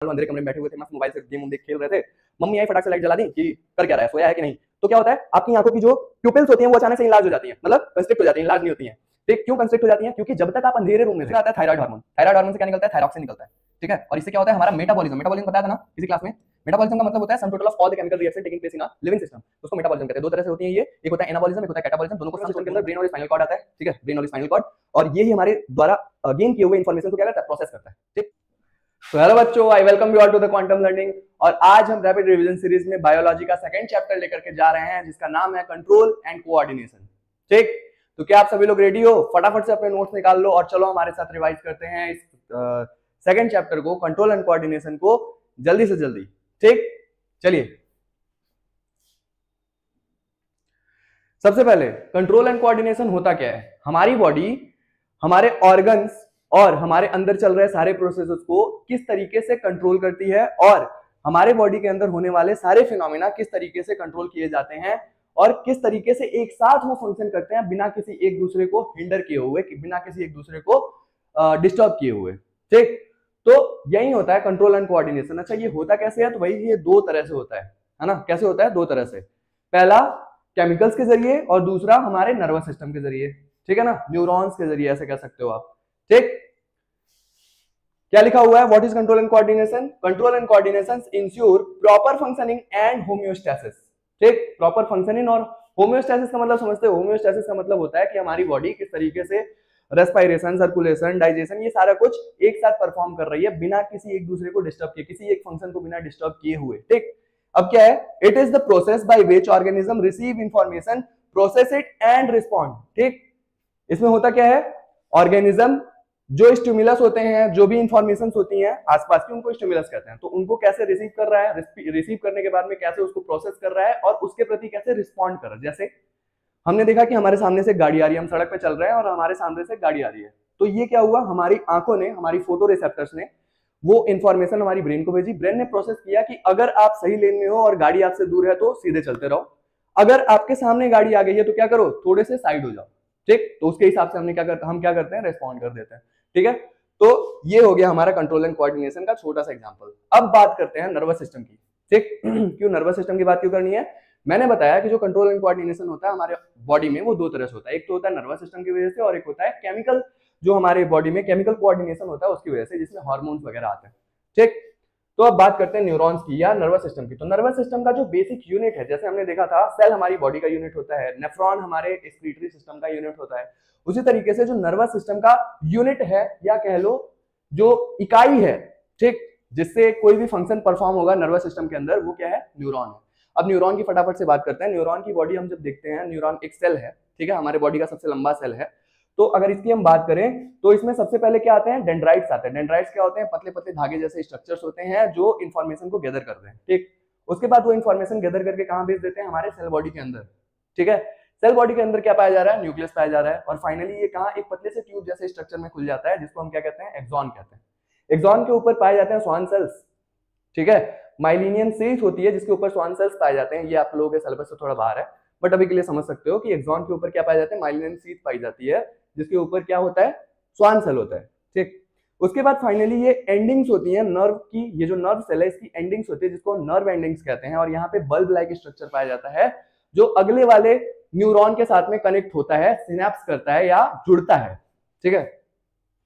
अंधेरे कमरे में बैठे हुए थे, मस्त मोबाइल से गेम देख खेल रहे थे, मम्मी आई फटाक से लाइट जला दी कि कर क्या रहा है, सोया है कि नहीं। तो क्या होता है, आपकी आंखों की जो प्यूपिल्स होती हैं वो अचानक से इलाज हो जाती हैं, मतलब कंस्ट्रिक्ट हो जाती हैं, इलाज नहीं होती हैं। ठीक, क्यों कंस्ट्रिक्ट हो जाती हैं? क्योंकि जब तक आप अंधेरे रूम में थे, आता है थायराइड हार्मोन। थायराइड हार्मोन से क्या निकलता है? थायरॉक्सिन निकलता है। ठीक है, और इससे क्या होता है, हमारा मेटाबॉलिज्म, मेटाबॉलिज्म बताया था ना किसी क्लास में। मेटाबॉलिज्म का मतलब होता है sum total of all the chemical reaction taking place in a living system, उसको मेटाबॉलिज्म कहते हैं। दो तरह से होती है ये, एक होता है एनाबॉलिज्म, एक होता है कैटाबॉलिज्म। दोनों को सिस्टम के अंदर ब्रेन और स्पाइनल कॉर्ड आता है। ठीक है, ब्रेन और स्पाइनल कॉर्ड, और ये ही हमारे द्वारा गेन किए हुए इंफॉर्मेशन को क्या करता है? प्रोसेस करता है। ठीक, तो हेलो बच्चों, I welcome you all to the quantum learning. और आज हम रैपिड रिवीजन सीरीज में बायोलॉजी का सेकंड चैप्टर लेकर के जा रहे हैं, जिसका नाम है कंट्रोल एंड कोऑर्डिनेशन। ठीक, तो क्या आप सभी लोग रेडी हो? फटाफट से अपने नोट्स निकाल लो और चलो हमारे साथ रिवाइज करते हैं इस सेकंड चैप्टर को, कंट्रोल एंड कोऑर्डिनेशन को, जल्दी से जल्दी। ठीक, चलिए। सबसे पहले कंट्रोल एंड कोऑर्डिनेशन होता क्या है? हमारी बॉडी, हमारे ऑर्गन्स और हमारे अंदर चल रहे सारे प्रोसेसेस को किस तरीके से कंट्रोल करती है, और हमारे बॉडी के अंदर होने वाले सारे फिनोमेना किस तरीके से कंट्रोल किए जाते हैं, और किस तरीके से एक साथ वो फंक्शन करते हैं बिना किसी एक दूसरे को हिंडर किए हुए, बिना किसी एक दूसरे को डिस्टर्ब किए हुए। ठीक, तो यही होता है कंट्रोल एंड कोऑर्डिनेशन। अच्छा, ये होता कैसे है? तो भाई ये दो तरह से होता है ना? कैसे होता है? दो तरह से। पहला केमिकल्स के जरिए और दूसरा हमारे नर्वस सिस्टम के जरिए। ठीक है ना, न्यूरॉन्स के जरिए ऐसे कह सकते हो आप। ठीक, क्या लिखा हुआ है? What is control and coordination? Control and coordination ensure proper functioning and homeostasis. ठीक, प्रॉपर फंक्शनिंग और होम्योस्टेसिस का मतलब समझते हो? होम्योस्टेसिस का मतलब होता है कि हमारी बॉडी किस तरीके से रेस्पिरेशन, सर्कुलेशन, डाइजेशन, ये सारा कुछ एक साथ परफॉर्म कर रही है बिना किसी एक दूसरे को डिस्टर्ब किए, किसी एक फंक्शन को बिना डिस्टर्ब किए हुए। ठीक, अब क्या है? It is the process by which organism receive information, process it and respond. ठीक, इसमें होता क्या है? ऑर्गेनिज्म जो स्टिमुलस होते हैं, जो भी इंफॉर्मेशन होती हैं आसपास की, उनको स्टिमुलस कहते हैं। तो उनको कैसे रिसीव कर रहा है, रिसीव करने के बाद में कैसे उसको प्रोसेस कर रहा है और उसके प्रति कैसे रिस्पॉन्ड कर रहा है। जैसे हमने देखा कि हमारे सामने से गाड़ी आ रही है, हम सड़क पे चल रहे हैं और हमारे सामने से गाड़ी आ रही है, तो ये क्या हुआ? हमारी आंखों ने, हमारी फोटो रिसेप्टर्स ने वो इंफॉर्मेशन हमारी ब्रेन को भेजी। ब्रेन ने प्रोसेस किया कि अगर आप सही लेन में हो और गाड़ी आपसे दूर है तो सीधे चलते रहो, अगर आपके सामने गाड़ी आ गई है तो क्या करो? थोड़े से साइड हो जाओ। ठीक, तो उसके हिसाब से हम क्या करते हैं? रेस्पॉन्ड कर देते हैं। ठीक है, तो ये हो गया हमारा कंट्रोल एंड कोऑर्डिनेशन का छोटा सा एग्जांपल। अब बात करते हैं नर्वस सिस्टम की। ठीक, क्यों नर्वस सिस्टम की बात क्यों करनी है? मैंने बताया कि जो कंट्रोल एंड कोऑर्डिनेशन होता है हमारे बॉडी में, वो दो तरह से होता है। एक तो होता है नर्वस सिस्टम की वजह से, और एक होता है केमिकल, जो हमारे बॉडी में केमिकल कोऑर्डिनेशन होता है उसकी वजह से, जिसमें हार्मोन्स वगैरह आते हैं। ठीक, तो अब बात करते हैं न्यूरॉन्स की या नर्वस सिस्टम की। तो नर्वस सिस्टम का जो बेसिक यूनिट है, जैसे हमने देखा था सेल हमारी बॉडी का यूनिट होता है, नेफ्रॉन हमारे एक्सक्रीटरी सिस्टम का यूनिट होता है, उसी तरीके से जो नर्वस सिस्टम का यूनिट है, या कह लो जो इकाई है, ठीक, जिससे कोई भी फंक्शन परफॉर्म होगा नर्वस सिस्टम के अंदर, वो क्या है? न्यूरॉन है। अब न्यूरॉन की फटाफट से बात करते हैं। न्यूरॉन की बॉडी हम जब देखते हैं, न्यूरॉन एक सेल है, ठीक है, हमारे बॉडी का सबसे लंबा सेल है। तो अगर इसकी हम बात करें तो इसमें सबसे पहले क्या आते हैं? डेंड्राइट्स आते हैं। डेंड्राइट्स क्या होते हैं? पतले पतले धागे जैसे स्ट्रक्चर्स होते हैं जो इन्फॉर्मेशन को गैदर करते हैं। ठीक, उसके बाद वो इन्फॉर्मेशन गैदर करके कहां भेज देते हैं? हमारे सेल बॉडी के अंदर। ठीक है, सेल बॉडी के अंदर क्या पाया जा रहा है? न्यूक्लियस पाया जा रहा है, और फाइनली ये कहां? एक पतले से ट्यूब जैसे स्ट्रक्चर में खुल जाता है, जिसको हम क्या कहते हैं? एक्सॉन कहते हैं। एक्सॉन के ऊपर पाए जाते हैं स्वान सेल्स। ठीक है, माइलिनियन शीथ होती है जिसके ऊपर स्वान सेल्स पाए जाते हैं। ये आप लोगों के सिलेबस से थोड़ा बाहर है, बट अभी के लिए समझ सकते हो कि एक्सॉन के ऊपर क्या पाया जाता है? माइलिनियन शीथ पाई जाती है, जिसके ऊपर क्या होता है? स्वान सेल होता है। ठीक, उसके बाद फाइनली ये एंडिंग्स होती हैं नर्व की। ये जो नर्व सेल है इसकी एंडिंग्स होती है, जिसको नर्व एंडिंग्स कहते हैं, और यहाँ पे बल्ब लाइक स्ट्रक्चर पाया जाता है जो अगले वाले न्यूरॉन के साथ में कनेक्ट होता है, सिनेप्स करता है या जुड़ता है। ठीक है,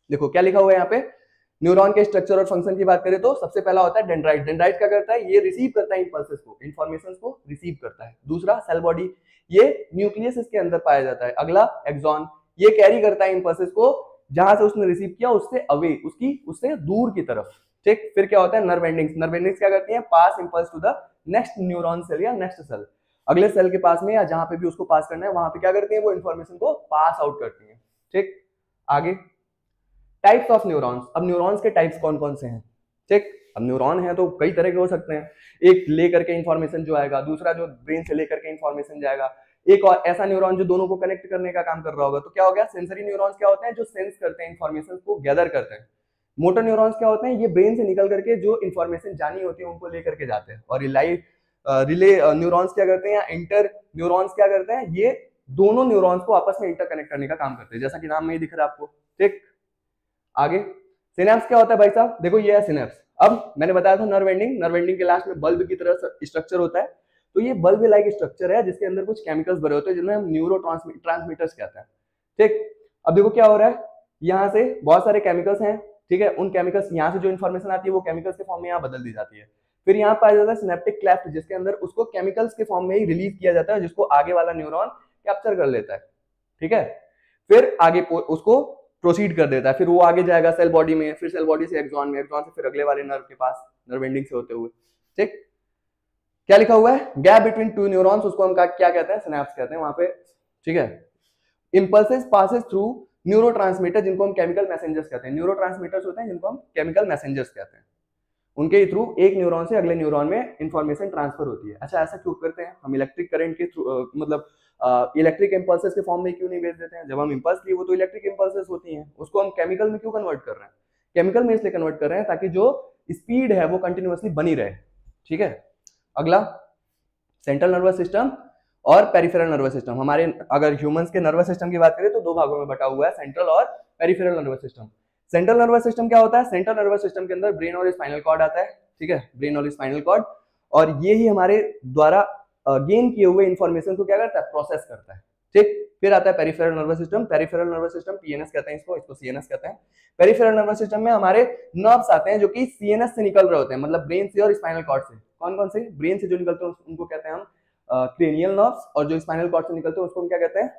देखो क्या लिखा हुआ है यहाँ पे। न्यूरॉन के स्ट्रक्चर और फंक्शन की बात करें तो सबसे पहला होता है डेंड्राइट। डेंड्राइट क्या करता है? ये रिसीव करता है इंपल्सेस को, इंफॉर्मेशन को रिसीव करता है। दूसरा सेल बॉडी, ये न्यूक्लियस इसके अंदर पाया जाता है। अगला एक्सॉन, ये कैरी करता है इंपल्सेस को जहां से उसने रिसीव किया उससे अवे, उससे दूर की तरफ। ठीक, फिर क्या होता है? Nerve endings. नर्व एंडिंग्स क्या करती है? Pass impulse to the next neuron cell या नेक्स्ट सेल, अगले सेल के पास में या जहां पे भी उसको पास करना है वहां पे क्या करती है? वो इंफॉर्मेशन को पास आउट करती है। ठीक, आगे टाइप्स ऑफ न्यूरॉन्स। अब न्यूरॉन्स के टाइप्स कौन कौन से हैं? ठीक, अब न्यूरॉन है तो कई तरह के हो सकते हैं। एक लेकर के इंफॉर्मेशन जो आएगा, दूसरा जो ब्रेन से लेकर के इंफॉर्मेशन जाएगा, एक और ऐसा न्यूरॉन जो दोनों को कनेक्ट करने का काम कर रहा होगा। तो क्या हो गया? सेंसरी न्यूरॉन्स क्या होते हैं? जो सेंस करते हैं, इंफॉर्मेशन को गैदर करते हैं। मोटर न्यूरॉन्स क्या होते हैं? ये ब्रेन से निकल करके जो इंफॉर्मेशन जानी होती है उनको लेकर के जाते हैं। और रिले न्यूरॉन्स क्या करते हैं, या इंटर न्यूरॉन्स क्या करते हैं? ये दोनों न्यूरॉन्स को आपस में इंटरकनेक्ट करने का काम करते हैं, जैसा कि नाम में ही दिख रहा है आपको। ठीक, आगे सिनेप्स क्या होता है भाई साहब, देखो ये है सिनेप्स। अब मैंने बताया था नर्व एंडिंग के लास्ट में बल्ब की तरह स्ट्रक्चर होता है, तो ये बल्ब लाइक स्ट्रक्चर है जिसके अंदर कुछ केमिकल्स भरे होते हैं जिन्हें हम न्यूरो ट्रांसमीटर्स कहते हैं। ठीक, अब देखो क्या हो रहा है, यहाँ से बहुत सारे केमिकल्स हैं, ठीक है, उन केमिकल्स यहाँ से जो इन्फॉर्मेशन आती है वो केमिकल्स के फॉर्म में यहाँ बदल दी जाती है, फिर यहाँ पाया जाता है सिनेप्टिक क्लेफ्ट जिसके अंदर उसको केमिकल्स के फॉर्म में ही रिलीज किया जाता है जिसको आगे वाला न्यूरॉन कैप्चर कर लेता है। ठीक है, फिर आगे उसको प्रोसीड कर देता है, फिर वो आगे जाएगा सेल बॉडी में, फिर सेल बॉडी से एक्सॉन में, एक्सॉन से फिर अगले वाले नर्व के पास, नर्व एंडिंग से होते हुए। ठीक, क्या लिखा हुआ है, गैप बिटवीन टू न्यूरॉन्स, उसको हम क्या कहते हैं, सिनेप्स कहते हैं वहां पे। ठीक है, इंपल्सेस पासेस थ्रू न्यूरोट्रांसमीटर जिनको हम केमिकल मैसेंजर्स कहते हैं, न्यूरोट्रांसमीटर्स होते हैं जिनको हम केमिकल मैसेंजर्स कहते हैं, उनके थ्रू एक न्यूरॉन से अगले न्यूरॉन में इंफॉर्मेशन ट्रांसफर होती है। अच्छा, ऐसा क्यों करते हैं हम, इलेक्ट्रिक करंट के थ्रू मतलब इलेक्ट्रिक इंपल्सेस के फॉर्म में क्यों नहीं भेज देते हैं, जब हम इंपल्स लिए वो तो इलेक्ट्रिक इंपल्सेस होती हैं, उसको हम केमिकल में क्यों कन्वर्ट कर रहे हैं, केमिकल में इसलिए कन्वर्ट कर रहे हैं ताकि जो स्पीड है वो कंटिन्यूअसली बनी रहे। ठीक है, अगला सेंट्रल नर्वस सिस्टम और पेरिफेरल नर्वस सिस्टम। हमारे अगर ह्यूमंस के नर्वस सिस्टम की बात करें तो दो भागों में बटा हुआ है, सेंट्रल और peripheral nervous system. Central nervous system क्या होता है, सेंट्रल नर्वस सिस्टम के अंदर ब्रेन और स्पाइनल कॉर्ड आता है। ठीक है, ब्रेन और स्पाइनल कॉर्ड, और ये ही हमारे द्वारा गेन किए हुए इंफॉर्मेशन को क्या करता है, प्रोसेस करता है। ठीक, फिर आता है peripheral nervous system, peripheral nervous system PNS कहते हैं इसको सीएनएस कहते हैं। पेरिफेरल नर्वस सिस्टम में हमारे नर्व्स आते हैं जो कि सीएनएस से निकल रहे होते हैं, मतलब ब्रेन से और स्पाइनल कॉर्ड से। कौन कौन से, ब्रेन से जो निकलते हैं उनको कहते हैं हम क्रेनियल नर्व्स, और जो स्पाइनल कॉर्ड से निकलते हैं उसको हम क्या कहते हैं,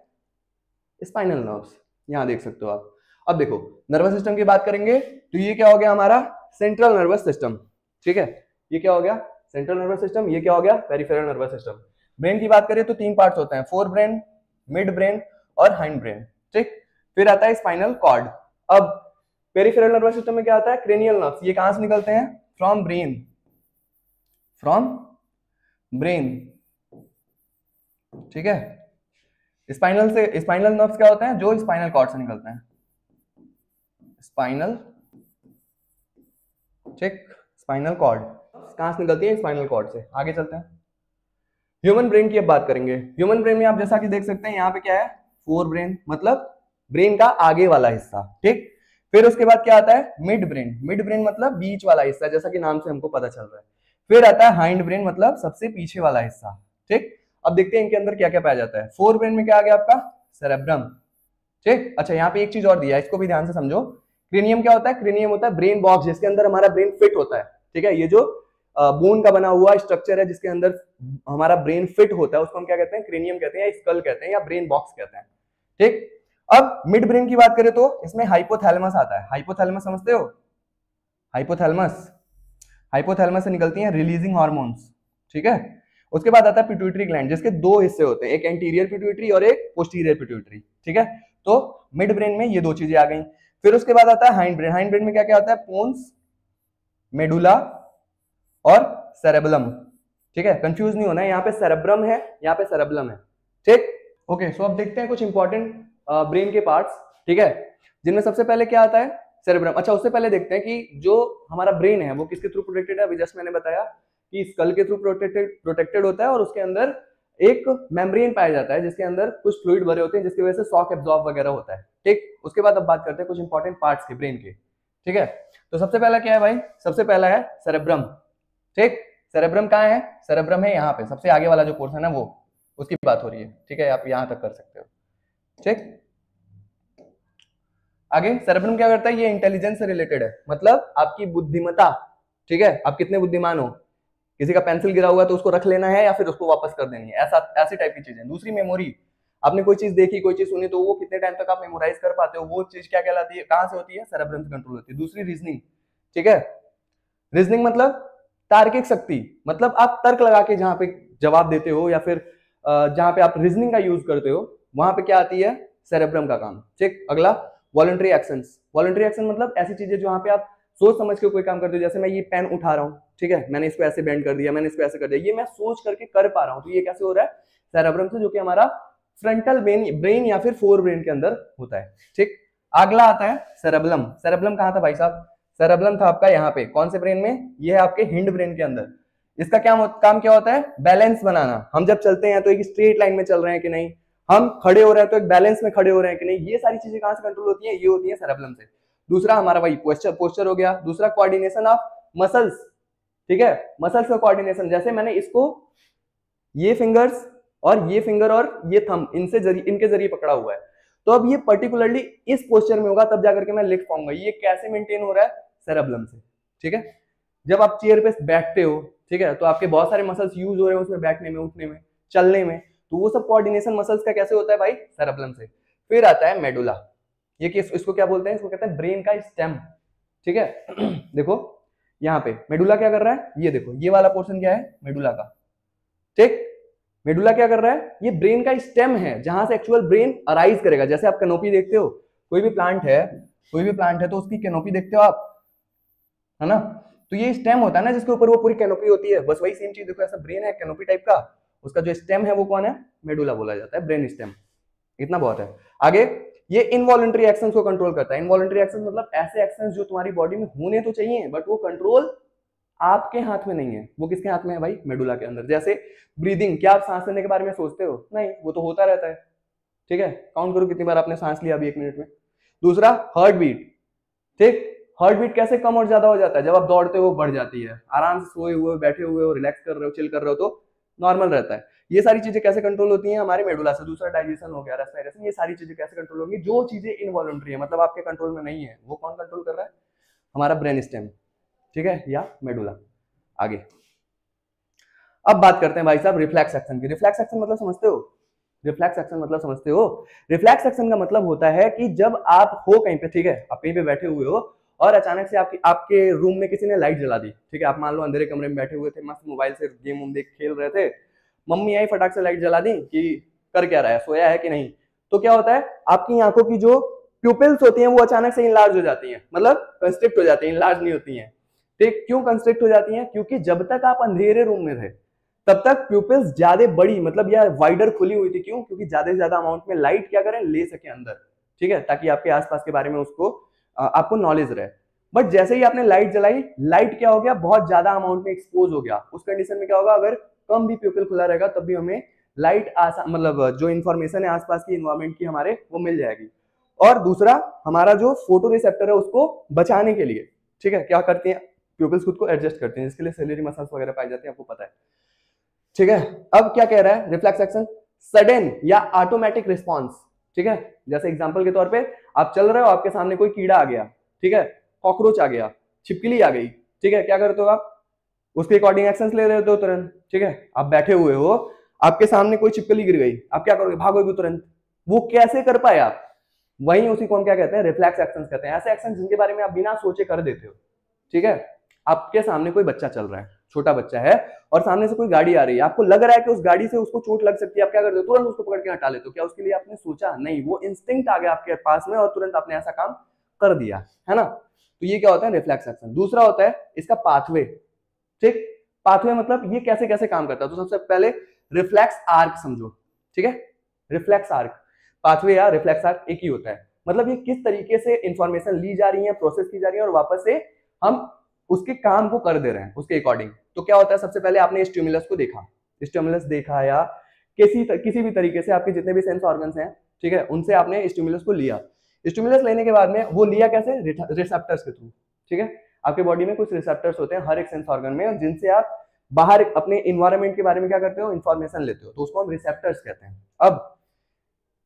स्पाइनल नर्व्स। यहां देख सकते हो आप। अब देखो नर्वस सिस्टम की बात करेंगे तो ये क्या हो गया हमारा, सेंट्रल नर्वस सिस्टम। ठीक है, ये क्या हो गया, सेंट्रल नर्वस सिस्टम, ये क्या हो गया, पेरिफेरल नर्वस सिस्टम। ब्रेन की बात करें तो तीन पार्ट्स होते हैं, फोर ब्रेन, मिड ब्रेन और हाइंड ब्रेन। ठीक, फिर आता है स्पाइनल कॉर्ड। अब पेरिफेरल नर्वस सिस्टम में क्या आता है, क्रेनियल नर्व्स, ये कहां से निकलते हैं, फ्रॉम ब्रेन, फ्रॉम ब्रेन। ठीक है, स्पाइनल नर्व्स क्या होते हैं, जो स्पाइनल कॉर्ड से निकलते हैं, स्पाइनल, ठीक, स्पाइनल कॉर्ड कहां से निकलती है, स्पाइनल कॉर्ड से। आगे चलते हैं, ह्यूमन ब्रेन की अब बात करेंगे। ह्यूमन ब्रेन में आप जैसा कि देख सकते हैं यहाँ पे क्या है, फोर ब्रेन, मतलब ब्रेन का आगे वाला हिस्सा। ठीक, फिर उसके बाद क्या आता है, मिड ब्रेन, मिड ब्रेन मतलब बीच वाला हिस्सा, जैसा कि नाम से हमको पता चल रहा है। फिर आता है हाइंड ब्रेन, मतलब सबसे पीछे वाला हिस्सा। ठीक, अब देखते हैं इनके अंदर क्या क्या पाया जाता है। फोर ब्रेन में क्या आ गया आपका, सेरेब्रम। ठीक, अच्छा यहाँ पे एक चीज और दिया है, इसको भी ध्यान से समझो। क्रेनियम क्या होता है, क्रेनियम होता है ब्रेन बॉक्स जिसके अंदर हमारा ब्रेन फिट होता है। ठीक है, ये जो बोन का बना हुआ स्ट्रक्चर है जिसके अंदर हमारा ब्रेन फिट होता है उसको हम क्या कहते हैं, क्रेनियम कहते हैं, या स्कल कहते हैं, या ब्रेन बॉक्स कहते हैं। ठीक, अब मिड ब्रेन की बात करें तो इसमें हाइपोथैलेमस आता है। हाइपोथैलेमस समझते हो, हाइपोथैलेमस, हाइपोथैलेमस से निकलती हैं रिलीजिंग हार्मोन्स। ठीक है, उसके बाद आता है पिट्यूटरी ग्लैंड जिसके दो हिस्से होते हैं, एक एंटीरियर पिट्यूटरी और एक पोस्टीरियर पिट्यूटरी। ठीक है, तो मिड ब्रेन में ये दो चीजें आ गई। फिर उसके बाद आता है हाइंड ब्रेन। हाइंड ब्रेन में क्या क्या होता है, पोन्स, मेडुला और सेरेबलम। ठीक है, कंफ्यूज नहीं होना है, यहाँ पे सेरेब्रम है, यहाँ पे सेरेबलम है। ठीक, ओके, सो अब देखते हैं कुछ इंपॉर्टेंट ब्रेन के पार्ट्स। ठीक है, जिनमें सबसे पहले क्या आता है, सेरेब्रम। अच्छा, उससे पहले देखते हैं कि जो हमारा ब्रेन है वो किसके थ्रू प्रोटेक्टेड है। अभी जस्ट मैंने बताया कि स्कल के थ्रू प्रोटेक्टेड होता है, और उसके अंदर एक मेम्ब्रेन पाया जाता है जिसके अंदर कुछ फ्लूइड भरे होते हैं जिसकी वजह से शॉक एब्जॉर्ब वगैरह होता है। ठीक, उसके बाद अब बात करते हैं कुछ इंपॉर्टेंट पार्ट्स के ब्रेन के। ठीक है, तो सबसे पहला क्या है भाई, सबसे पहला है सेरेब्रम। ठीक, सेरेब्रम कहाँ है, सेरेब्रम है यहाँ पे, सबसे आगे वाला जो पोर्शन है वो, उसकी बात हो रही है। ठीक है, आप यहाँ तक कर सकते हो। ठीक, आगे सेरेब्रम क्या करता है, ये इंटेलिजेंस से रिलेटेड है, मतलब आपकी बुद्धिमत्ता। ठीक है, आप कितने बुद्धिमान हो, किसी का पेंसिल गिरा हुआ तो उसको रख लेना है या फिर उसको वापस कर देनी है, ऐसा ऐसी टाइप की चीजें। दूसरी मेमोरी, आपने कोई चीज देखी, कोई चीज सुनी, तो वो कितने टाइम तक आप मेमोराइज कर पाते हो, वो चीज क्या कहलाती है, कहां से होती है, सेरेब्रम से कंट्रोल होती है। दूसरी रीजनिंग। ठीक है, रीजनिंग मतलब तार्किक शक्ति, मतलब आप तर्क लगा के जहां पे जवाब देते हो या फिर जहां पे आप रीजनिंग का यूज करते हो वहां पे क्या आती है, सेरेब्रम का काम। ठीक, अगला वॉलंटरी एक्शंस। वॉलंटरी एक्शन मतलब ऐसी चीजें जहां पे आप सोच समझ के कोई काम करते हो, जैसे मैं ये पेन उठा रहा हूँ, ठीक है, मैंने इसको ऐसे बेंड कर दिया, मैंने इसको ऐसे कर दिया, ये मैं सोच करके कर पा रहा हूँ, तो ये कैसे हो रहा है, सेरेब्रम से, जो कि हमारा फ्रंटल ब्रेन या फिर फोर ब्रेन के अंदर होता है। ठीक, अगला आता है सेरेबलम। सेरेबलम कहाँ था भाई साहब, सेरेबलम था आपका यहाँ पे, कौन से ब्रेन में, ये है आपके हिंड ब्रेन के अंदर। इसका काम क्या होता है, बैलेंस बनाना। हम जब चलते हैं तो एक स्ट्रेट लाइन में चल रहे हैं कि नहीं, हम खड़े हो रहे हैं तो एक बैलेंस में खड़े हो रहे हैं कि नहीं, ये सारी चीजें कहां से कंट्रोल होती है, ये होती है सेरेबलम से। दूसरा हमारा वही पोस्चर हो गया। दूसरा कोऑर्डिनेशन ऑफ मसल्स, ठीक है, मसल्स का कोऑर्डिनेशन। जैसे मैंने इसको ये फिंगर्स और ये फिंगर और ये थंब इनके जरिए पकड़ा हुआ है, तो अब ये पर्टिकुलरली इस पोस्चर में होगा तब जाकर के मैं लिख पाऊंगा। ये कैसे मेंटेन हो रहा है? सेरेब्रम से, ठीक है। जब आप चेयर पे बैठते हो, ठीक है, तो आपके बहुत सारे मसल्स यूज हो रहे हैं उसमें, बैठने में, उठने में, चलने में, तो वो सब कोऑर्डिनेशन मसल्स का कैसे होता है भाई? सेरेब्रम से। फिर आता है मेडुला, ये इसको क्या बोलते हैं? इसको कहते हैं ब्रेन का स्टेम, ठीक है। देखो यहाँ पे मेडुला क्या कर रहा है, ये देखो, ये वाला पोर्शन क्या है? मेडुला का, ठीक। मेडुला क्या कर रहा है? ये ब्रेन का स्टेम है जहां से एक्चुअल ब्रेन अराइज करेगा। जैसे आप कैनोपी देखते हो, कोई भी प्लांट है तो उसकी कैनोपी देखते हो आप, है ना, तो ये स्टेम होता है ना जिसके ऊपर वो पूरी कैनोपी होती है, बस वही सेम चीज। देखो ऐसा ब्रेन है कैनोपी टाइप का, उसका जो स्टेम है वो कौन है? मेडुला बोला जाता है, ब्रेन स्टेम। इतना बहुत है। आगे, ये इनवॉलंटरी एक्शंस को कंट्रोल करता है। इनवॉलंटरी एक्शंस मतलब ऐसे एक्शंस जो तुम्हारी बॉडी में होने तो चाहिए बट वो कंट्रोल आपके हाथ में नहीं है। वो किसके हाथ में है भाई? मेडुला के अंदर। जैसे ब्रीदिंग, क्या आप सांस लेने के बारे में सोचते हो? नहीं, वो तो होता रहता है, ठीक है। काउंट करो कितनी बार आपने सांस लिया अभी 1 मिनट में। दूसरा, हार्ट बीट, ठीक। हार्ट बीट कैसे कम और ज्यादा हो जाता है? जब आप दौड़ते हो बढ़ जाती है, आराम से सोए हुए, बैठे हुए हो, रिलैक्स कर रहे हो, चिल कर रहे हो तो नॉर्मल रहता है। ये सारी चीजें कैसे कंट्रोल होती हैं? हमारे मेडुला से। दूसरा डाइजेशन हो गया, रेस्पिरेशन, ये सारी चीजें कैसे कंट्रोल होंगी? जो चीजें इनवॉलंटरी है, मतलब आपके कंट्रोल में नहीं है, वो कौन कंट्रोल कर रहा है? हमारा ब्रेन स्टेम, ठीक है, या मेडुला। आगे अब बात करते हैं भाई साहब रिफ्लेक्स एक्शन की। रिफ्लेक्स एक्शन मतलब समझते हो? रिफ्लेक्स एक्शन मतलब समझते हो? रिफ्लेक्स एक्शन का मतलब होता है कि जब आप हो कहीं पे, ठीक है, आप कहीं पे बैठे हुए हो और अचानक से आपके रूम में किसी ने लाइट जला दी, ठीक है, आप मान लो अंधेरे कमरे में बैठे हुए थे, मस्त मोबाइल से गेम उम देख खेल रहे थे, मम्मी आई फटाक से लाइट जला दी कि कर क्या रहा है, सोया है कि नहीं। तो क्या होता है, आपकी आंखों की जो प्यूपिल्स होती हैं वो अचानक से इनलार्ज हो जाती हैं, मतलब कंस्ट्रिक्ट हो जाती हैं, इनलार्ज नहीं होती हैं, ठीक। क्यों कंस्ट्रिक्ट हो जाती हैं? क्योंकि जब तक आप अंधेरे रूम में थे तब तक प्यूपिल्स ज्यादा बड़ी, मतलब या वाइडर खुली हुई थी। क्यों? क्योंकि ज्यादा से ज्यादा अमाउंट में लाइट क्या करें, ले सके अंदर, ठीक है, ताकि आपके आसपास के बारे में उसको आपको नॉलेज रहे। बट जैसे ही आपने लाइट जलाई, लाइट क्या हो गया, बहुत ज्यादा अमाउंट में एक्सपोज हो गया। उस कंडीशन में क्या होगा, अगर कम भी प्यूपिल खुला रहेगा तब भी हमें लाइट मतलब जो इन्फॉर्मेशन है आसपास की इन्वायरमेंट की हमारे, वो मिल जाएगी। और दूसरा, हमारा जो फोटो रिसेप्टर है उसको बचाने के लिए, ठीक है, क्या करते हैं, प्यूपिल्स खुद को एडजस्ट करते हैं, जिसके लिए सेलेरी मसल्स वगैरह पाए जाते हैं, आपको पता है, ठीक है। अब क्या कह रहा है रिफ्लेक्स एक्शन? सडन या ऑटोमेटिक रिस्पॉन्स, ठीक है। जैसे एग्जांपल के तौर पे आप चल रहे हो, आपके सामने कोई कीड़ा आ गया, ठीक है, कॉकरोच आ गया, छिपकली आ गई, ठीक है, क्या करते हो आप? उसके अकॉर्डिंग एक्शंस ले रहे हो तुरंत, ठीक है। आप बैठे हुए हो, आपके सामने कोई छिपकली गिर गई, आप क्या करोगे? भागोगे तुरंत। वो कैसे कर पाए आप? वहीं उसी को हम क्या कहते हैं? रिफ्लेक्स एक्शंस कहते हैं। ऐसे एक्शन जिनके बारे में आप बिना सोचे कर देते हो, ठीक है। आपके सामने कोई बच्चा चल रहा है, छोटा बच्चा है, और सामने से कोई गाड़ी आ रही है, आपको लग रहा है कि उस गाड़ी से उसको चोट लग सकती है, आप क्या करते हो? तुरंत उसको पकड़ के हटा लेते हो। क्या उसके लिए आपने सोचा? नहीं, वो इंस्टिंक्ट आ गया आपके पास में और तुरंत आपने ऐसा काम कर दिया, है ना। तो ये क्या होता है? Reflex action. दूसरा होता है इसका पाथवे, ठीक। पाथवे मतलब ये कैसे कैसे काम करता है? तो सबसे पहले रिफ्लेक्स आर्क समझो, ठीक है। रिफ्लेक्स आर्क, पाथवे या रिफ्लेक्स आर्क एक ही होता है। मतलब ये किस तरीके से इंफॉर्मेशन ली जा रही है, प्रोसेस की जा रही है और वापस से हम उसके काम को कर दे रहे हैं उसके अकॉर्डिंग। तो क्या होता है, सबसे पहले आपने स्टिमुलस को देखा, स्टिमुलस देखा या किसी भी तरीके से आपके जितने भी सेंस ऑर्गन्स हैं, ठीक है, उनसे आपने स्टिमुलस को लिया। स्टिमुलस लेने के बाद में वो लिया कैसे? रिसेप्टर्स के थ्रू, ठीक है। आपके बॉडी में कुछ रिसेप्टर्स होते हैं हर एक सेंस ऑर्गन में, जिनसे आप बाहर अपने इन्वायरमेंट के बारे में क्या करते हो? इंफॉर्मेशन लेते हो, तो उसको हम रिसेप्टर्स कहते हैं। अब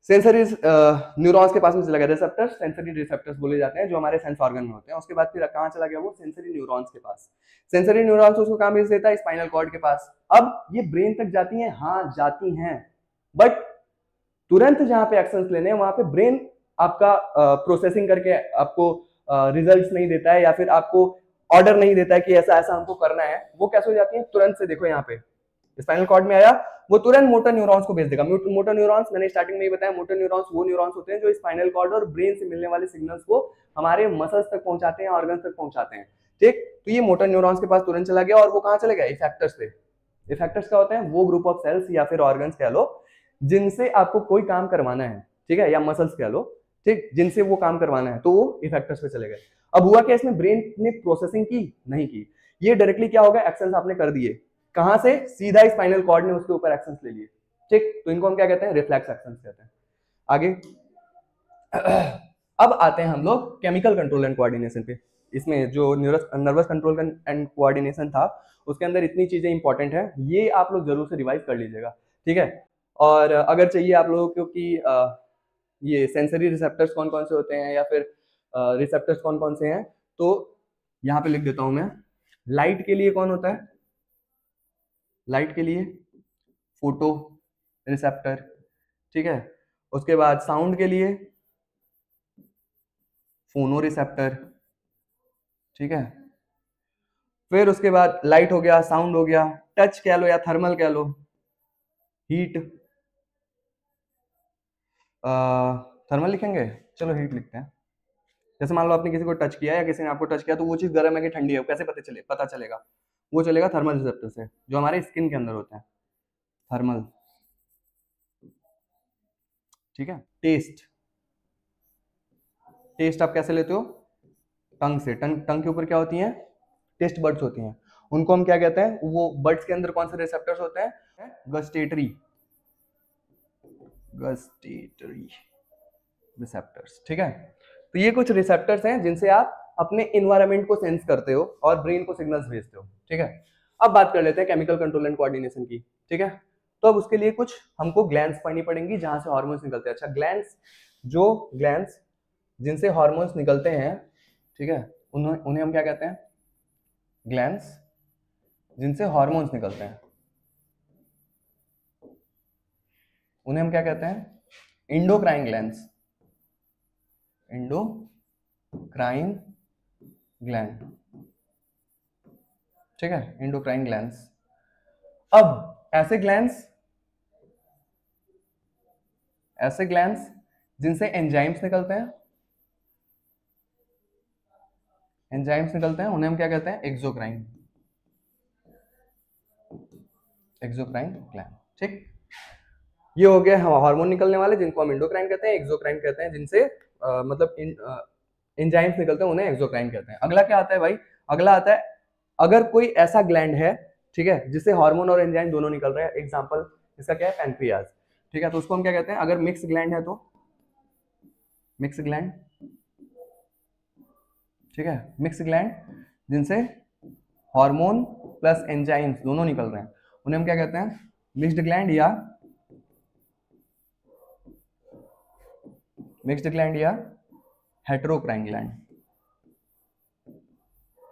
सेंसरी न्यूरॉन्स के पास में चला गया रिसेप्टर्स, सेंसरी रिसेप्टर्स बोले जाते हैं, जो हमारे सेंस ऑर्गन में होते हैं। उसके बाद फिर कहां चला गया वो? सेंसरी न्यूरॉन्स के पास। सेंसरी न्यूरॉन्स उसको कहां भेज देता है? स्पाइनल कॉर्ड के पास। अब ये ब्रेन तक जाती हैं, हाँ जाती हैं, बट तुरंत जहां पे एक्शंस लेने हैं वहां पे ब्रेन आपका प्रोसेसिंग करके आपको रिजल्ट्स नहीं देता है, या फिर आपको ऑर्डर नहीं देता है कि ऐसा ऐसा हमको करना है। वो कैसे हो जाती है? तुरंत से। देखो यहाँ पे स्पाइनल कॉर्ड में आया, वो तुरंत मोटर न्यूरॉन्स को भेज देगा। मोटर न्यूरॉन्स, मैंने स्टार्टिंग में ही बताया, मोटर न्यूरॉन्स वो न्यूरॉन्स होते हैं जो स्पाइनल कॉर्ड और ब्रेन से मिलने वाले सिग्नल्स को हमारे मसल्स तक पहुंचाते हैं, ऑर्गन्स तक पहुंचाते हैं, ठीक। तो ये मोटर न्यूरॉन्स के पास तुरंत चला गया, और वो कहां चले गया? इफेक्टर्स पे। इफेक्टर्स क्या होते हैं? वो ग्रुप ऑफ सेल्स या फिर ऑर्गन्स कह लो जिनसे आपको कोई काम करवाना है, ठीक है, या मसल्स कह लो, ठीक, जिनसे वो काम करवाना है, तो वो इफेक्टर्स पे चले गए। अब हुआ क्या, इसमें ब्रेन ने प्रोसेसिंग की नहीं की, ये डायरेक्टली क्या होगा? एक्शंस आपने कर दिए, कहां से? सीधा स्पाइनल कॉर्ड ने उसके ऊपर एक्शंस ले लिए, ठीक। तो इनको हम क्या कहते हैं? रिफ्लेक्स एक्शंस कहते हैं। आगे अब आते हैं हम लोग केमिकल कंट्रोल एंड कोऑर्डिनेशन पे। इसमें जो नर्वस कंट्रोल एंड कोऑर्डिनेशन था उसके अंदर इतनी चीजें इंपॉर्टेंट है, ये आप लोग जरूर से रिवाइज कर लीजिएगा, ठीक है। और अगर चाहिए आप लोगों को कि ये सेंसरी रिसेप्टर्स कौन कौन से होते हैं या फिर रिसेप्टर्स कौन कौन से हैं, तो यहाँ पे लिख देता हूं मैं। लाइट के लिए कौन होता है? लाइट के लिए फोटो रिसेप्टर, ठीक है। उसके बाद साउंड के लिए फोनो रिसेप्टर, ठीक है। फिर उसके बाद लाइट हो गया, साउंड हो गया, टच कह लो या थर्मल कह लो, हीट, थर्मल लिखेंगे, चलो हीट लिखते हैं। जैसे मान लो आपने किसी को टच किया या किसी ने आपको टच किया तो वो चीज गर्म है कि ठंडी है, कैसे पता चलेगा? वो चलेगा थर्मल रिसेप्टर से, जो हमारे स्किन के अंदर होते हैं, थर्मल, ठीक है। टेस्ट, टेस्ट आप कैसे लेते हो? टंग से। टंग के ऊपर क्या होती है? टेस्ट बर्ड्स होती हैं, उनको हम क्या कहते हैं? वो बर्ड्स के अंदर कौन से रिसेप्टर्स होते हैं? गस्टेटरी, गस्टेटरी रिसेप्टर्स, ठीक है। तो ये कुछ रिसेप्टर्स हैं जिनसे आप अपने इन्वायरमेंट को सेंस करते हो और ब्रेन को सिग्नल्स भेजते हो, ठीक है। अब बात कर लेते हैं केमिकल कंट्रोल एंड कोऑर्डिनेशन की, ठीक है। तो अब उसके लिए कुछ हमको ग्लैंड्स पढ़नी पड़ेंगी जहां से हार्मोन्स निकलते हैं। अच्छा, ग्लैंड्स, जो ग्लैंड्स जिनसे हार्मोन्स निकलते हैं, ठीक है, उन्हें हम क्या कहते हैं? ग्लैंड्स जिनसे हार्मोन्स निकलते हैं उन्हें हम क्या कहते हैं? इंडोक्राइन ग्लैंड्स, इंडोक्राइन ग्लैंड, ठीक है, इंडोक्राइन ग्लैंड्स। अब ऐसे ग्लैंड्स जिनसे एंजाइम्स निकलते हैं, उन्हें हम क्या कहते हैं? एक्सोक्राइन, एक्सोक्राइन ग्लैंड, ठीक। ये हो गया हार्मोन निकलने वाले जिनको हम इंडोक्राइन कहते हैं, एक्सोक्राइन कहते हैं जिनसे मतलब एंजाइम्स निकलते हैं, उन्हें एक्सोक्राइन कहते हैं। अगला क्या आता है भाई? अगला आता है अगर कोई ऐसा ग्लैंड है, ठीक है, जिससे हार्मोन और एंजाइम दोनों निकल रहे हैं। एग्जांपल इसका क्या है? पैनक्रियाज, ठीक है। तो उसको हम क्या कहते हैं? अगर मिक्स ग्लैंड है तो मिक्स ग्लैंड, ठीक है, मिक्स ग्लैंड जिनसे हार्मोन प्लस एंजाइम्स दोनों निकल रहे हैं, उन्हें हम क्या कहते हैं? मिक्स्ड ग्लैंड या हेटेरोक्राइन ग्लैंड,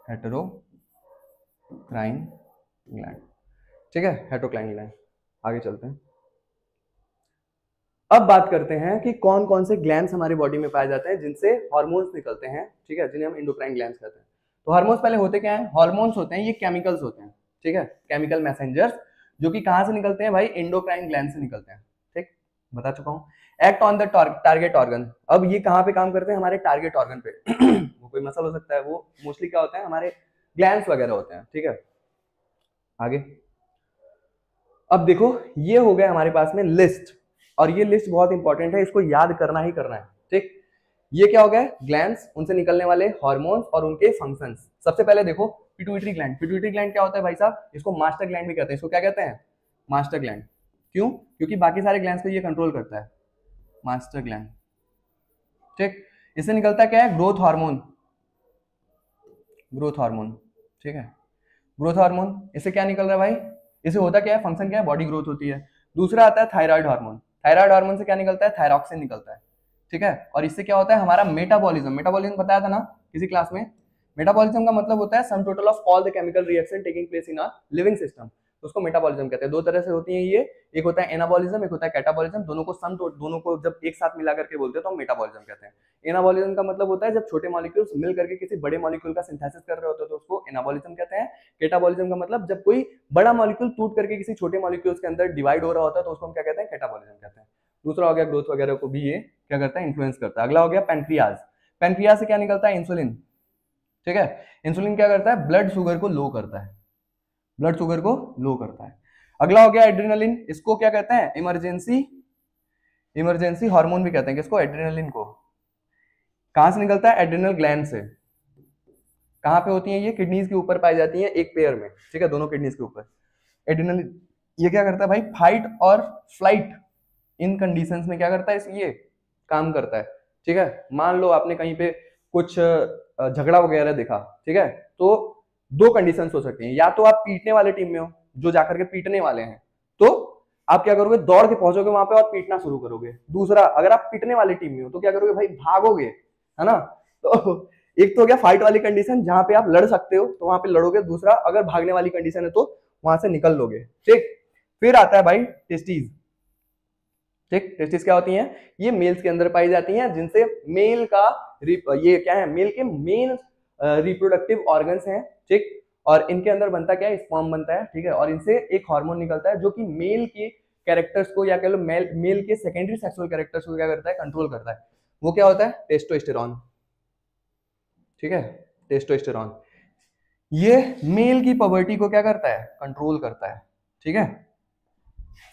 हेटेरोक्राइन ग्लैंड, ठीक है, हेटेरोक्राइन ग्लैंड। आगे चलते हैं। अब बात करते हैं कि कौन कौन से ग्लैंड्स हमारी बॉडी में पाए जाते हैं जिनसे हार्मोन्स निकलते हैं, ठीक है, जिन्हें हम इंडोक्राइन ग्लैंड्स कहते हैं। तो हार्मोन्स पहले होते क्या है? हार्मोन्स होते हैं ये केमिकल्स होते हैं, ठीक है, केमिकल मैसेंजर्स, जो कि कहां से निकलते हैं भाई? इंडोक्राइन ग्लैंड से निकलते हैं, ठीक, बता चुका हूं। Act on the target organ, अब ये कहां पे काम करते हैं? हमारे टारगेट ऑर्गन पे। वो कोई मसल हो सकता है, वो मोस्टली क्या होता है? हमारे ग्लैंड्स वगैरह होते हैं, ठीक है। आगे अब देखो, ये हो गया हमारे पास में लिस्ट, और ये लिस्ट बहुत इंपॉर्टेंट है, इसको याद करना ही करना है, ठीक। ये क्या हो गया? ग्लैंड्स, उनसे निकलने वाले हार्मोन्स और उनके फंक्शंस। सबसे पहले देखो पिट्यूटरी ग्लैंड। पिट्यूटरी ग्लैंड क्या होता है भाई साहब? इसको मास्टर ग्लैंड भी कहते हैं। इसको क्या कहते हैं? Master gland. क्यों? क्योंकि बाकी सारे ग्लैंड्स को ये कंट्रोल करता है, मास्टर ग्लैंड, ठीक। इससे निकलता क्या है? ग्रोथ हार्मोन, ग्रोथ हार्मोन, ठीक है, ग्रोथ हार्मोन। इससे क्या निकल रहा है भाई? इससे होता क्या है? फंक्शन क्या है? बॉडी ग्रोथ होती है। दूसरा आता है थायराइड हार्मोन। थायराइड हार्मोन से क्या निकलता है? थायरॉक्सिन निकलता है, ठीक है। और इससे क्या होता है? हमारा मेटाबॉलिज्म, मेटाबॉलिज्म बताया था ना किसी क्लास में। मेटाबॉलिज्म का मतलब होता है sum total of all the chemical reaction taking place in a living system. तो उसको मेटाबॉलिज्म कहते हैं। दो तरह से होती है ये, एक होता है एनाबॉलिज्म, एक होता है कैटाबॉलिज्म। दोनों को जब एक साथ मिला करके बोलते हैं तो हम मेटाबॉलिज्म कहते हैं। एनाबॉलिज्म का मतलब होता है जब छोटे मॉलिक्यूल्स मिल करके किसी बड़े मॉलिक्यूल का सिंथेसिस कर रहे होते हैं तो उसको एनाबॉलिज्म कहते हैं। कैटाबॉलिज्म का मतलब जब कोई बड़ा मॉलिक्यूल टूट करके किसी छोटे मॉलिक्यूल्स के अंदर डिवाइड हो रहा होता है तो उसको हम क्या कहते हैं? कैटाबॉलिज्म कहते हैं। दूसरा हो गया ग्रोथ वगैरह को भी ये क्या करता है? इन्फ्लुएंस करता है। अगला हो गया पैनक्रियाज। पैनक्रियाज से क्या निकलता है? इंसुलिन, ठीक है। इंसुलिन क्या करता है? ब्लड शुगर को लो करता है, ब्लड शुगर को लो करता है। अगला हो गया एड्रेनालिन। इसको क्या कहते हैं? इमरजेंसी हार्मोन भी कहते हैं। किसको? एड्रेनालिन को। कहां से निकलता है? एड्रेनल ग्लैंड से। कहां पे होती है ये? किडनीज के ऊपर पाई जाती है, एक पेयर में, ठीक है, दोनों किडनीज के ऊपर। एड्रेनालिन ये क्या करता है भाई? फाइट और फ्लाइट इन कंडीशंस में क्या करता है? ये काम करता है, ठीक है, मान लो आपने कहीं पे कुछ झगड़ा वगैरह देखा, ठीक है, तो दो कंडीशंस हो सकती हैं, या तो आप पीटने वाले टीम में हो जो जाकर के पीटने वाले हैं, तो आप क्या करोगे, दौड़ के पहुंचोगे वहां पे और पीटना शुरू करोगे। दूसरा, अगर आप पीटने वाली टीम में हो तो क्या करोगे भाई, भागोगे, है ना। तो एक तो हो गया फाइट वाली कंडीशन जहां पे आप लड़ सकते हो तो वहां पे लड़ोगे, दूसरा अगर भागने वाली कंडीशन है तो वहां से निकल लोगे, ठीक। फिर आता है भाई टेस्टीज, ठीक। टेस्टिस क्या होती हैं, ये मेल्स के अंदर पाई जाती हैं, जिनसे मेल का ये क्या है, मेल के मेन रिप्रोडक्टिव ऑर्गन्स हैं, ठीक। और इनके अंदर बनता क्या है, स्पर्म बनता है, ठीक है, और इनसे एक हार्मोन निकलता है जो कि मेल के कैरेक्टर्स को या कह लो मेल के सेकेंडरी सेक्सुअल कैरेक्टर्स को क्या करता है, कंट्रोल करता है। वो क्या होता है, टेस्टोस्टेरॉन, ठीक है, टेस्टोस्टेरॉन। ये मेल की पवर्टी को क्या करता है, कंट्रोल करता है, ठीक है।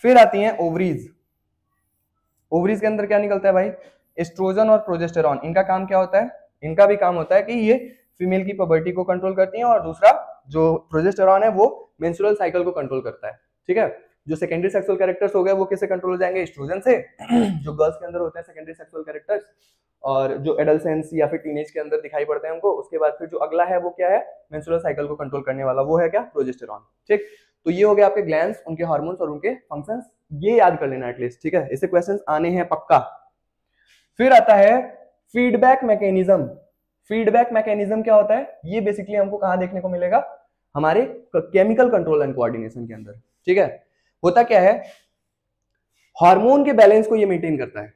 फिर आती हैं ओवरीज। ओवरीज के अंदर क्या निकलता है भाई, एस्ट्रोजन और प्रोजेस्टेरॉन। इनका काम क्या होता है, इनका भी काम होता है कि ये फीमेल की पबर्टी को कंट्रोल करती हैं, और दूसरा जो प्रोजेस्टेरॉन है वो मेंस्ट्रुअल साइकिल को कंट्रोल करता है, ठीक है। जो सेकेंडरी सेक्सुअल कैरेक्टर्स हो गए वो किससे कंट्रोल हो जाएंगे, एस्ट्रोजन से, जो गर्ल्स के अंदर होते हैं सेकेंडरी सेक्सुअल कैरेक्टर्स, और जो एडल्सेंस या फिर टीनेज के अंदर दिखाई पड़ते हैं हमको। उसके बाद फिर जो अगला है वो क्या है, मेंस्ट्रुअल साइकिल को कंट्रोल करने वाला, वो है क्या, प्रोजेस्टेरॉन, ठीक। तो ये हो गया आपके ग्लैंड्स, उनके हार्मोन्स और उनके फंक्शंस, ये याद कर लेना एटलीस्ट, ठीक है, इससे क्वेश्चंस आने हैं पक्का। फिर आता है फीडबैक मैकेनिज्म। फीडबैक मैकेनिज्म क्या होता है, ये बेसिकली हमको कहां देखने को मिलेगा, हमारे केमिकल कंट्रोल एंड कोऑर्डिनेशन के अंदर, ठीक है। होता क्या है, हार्मोन के बैलेंस को ये मेंटेन करता है,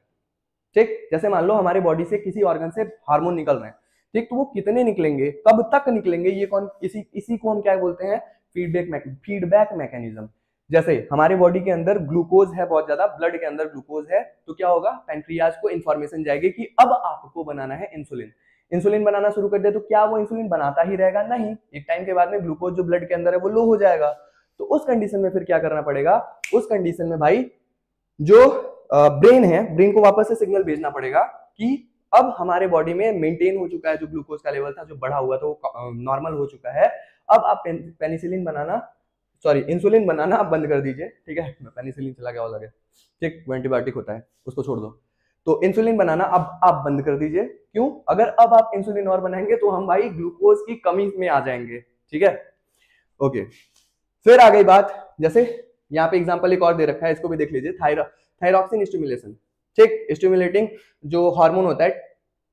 ठीक। जैसे मान लो हमारे बॉडी से किसी ऑर्गन से हार्मोन निकल रहे हैं, ठीक, तो वो कितने निकलेंगे, कब तक निकलेंगे, ये कौन, इसी को हम क्या बोलते हैं, फीडबैक मैकेनिज्म। जैसे हमारे बॉडी के अंदर ग्लूकोज है बहुत ज्यादा, ब्लड के अंदर ग्लूकोज है, तो क्या होगा, पैंक्रियाज को इंफॉर्मेशन जाएगी कि अब आपको बनाना है इंसुलिन। इंसुलिन बनाना शुरू कर दे तो क्या वो इंसुलिन बनाता ही रहेगा, नहीं, एक टाइम के बाद में ग्लूकोज जो ब्लड के अंदर है वो लो हो जाएगा। तो उस कंडीशन में फिर क्या करना पड़ेगा, उस कंडीशन में भाई जो ब्रेन है, ब्रेन को वापस से सिग्नल भेजना पड़ेगा कि अब हमारे बॉडी में मेंटेन हो चुका है जो ग्लूकोज का लेवल था, जो बढ़ा हुआ था वो नॉर्मल हो चुका है, अब आप पेनिसिलिन बनाना, सॉरी इंसुलिन बनाना आप बंद कर दीजिए, ठीक है, पेनिसिलिन चला गया अलग है, ठीक, वो एंटीबायोटिक होता है, उसको छोड़ दो। तो इंसुलिन बनाना अब आप बंद कर दीजिए, क्यों, अगर अब आप इंसुलिन और बनाएंगे तो हम भाई ग्लूकोज की कमी में आ जाएंगे, ठीक है, ओके। फिर आ गई बात, जैसे यहाँ पे एग्जांपल एक और दे रखा है, इसको भी देख लीजिए, थायरॉक्सिन स्टिमुलेशन, ठीक, स्टिमुलेटिंग जो हार्मोन होता है,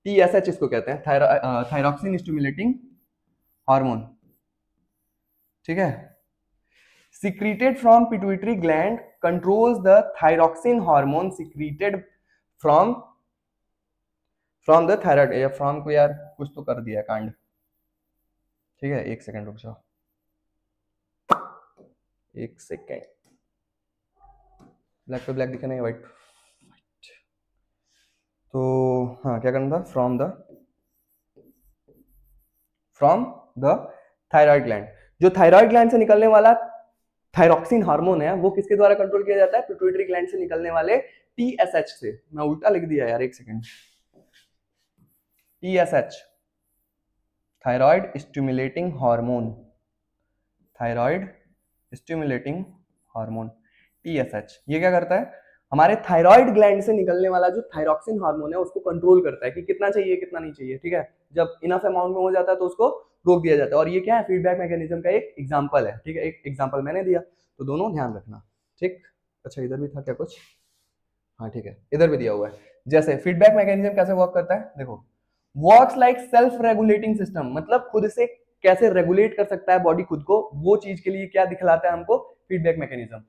TSH इसको कहते हैं, थायरॉक्सिन स्टिमुलेटिंग हार्मोन, ठीक है, secreted from pituitary gland, controls the thyroxine hormone secreted from the thyroid, या from को यार कुछ तो कर दिया कांड, ठीक है, एक सेकंड रुक जाओ, एक सेकंड, ब्लैक पे ब्लैक दिखे नहीं, व्हाइट, तो हाँ क्या करना था, फ्रॉम द थायराइड ग्लैंड। जो थायराइड ग्लैंड से निकलने वाला थायरॉक्सिन हार्मोन है वो किसके द्वारा कंट्रोल किया जाता है, पिट्यूटरी ग्लैंड से निकलने वाले TSH से। मैं उल्टा लिख दिया यार, एक second, TSH, thyroid stimulating hormone, thyroid stimulating hormone TSH, ये क्या करता है, हमारे थायराइड ग्लैंड से निकलने वाला जो थायरॉक्सिन हार्मोन है उसको कंट्रोल करता है कि कितना चाहिए कितना नहीं चाहिए, ठीक है। जब इनफ अमाउंट में हो जाता है तो उसको रोक दिया जाता है, और ये क्या है, फीडबैक मैकेनिज्म का एक एग्जांपल है, ठीक है, एक एग्जांपल मैंने दिया, तो दोनों ध्यान रखना, ठीक। अच्छा इधर भी था क्या कुछ, हाँ ठीक है, इधर भी दिया हुआ है। जैसे फीडबैक मैकेनिज्म कैसे वर्क करता है, देखो, works like self regulating system, मतलब खुद से कैसे रेगुलेट कर सकता है बॉडी खुद को, वो चीज के लिए क्या दिखलाता है हमको, feedback mechanism.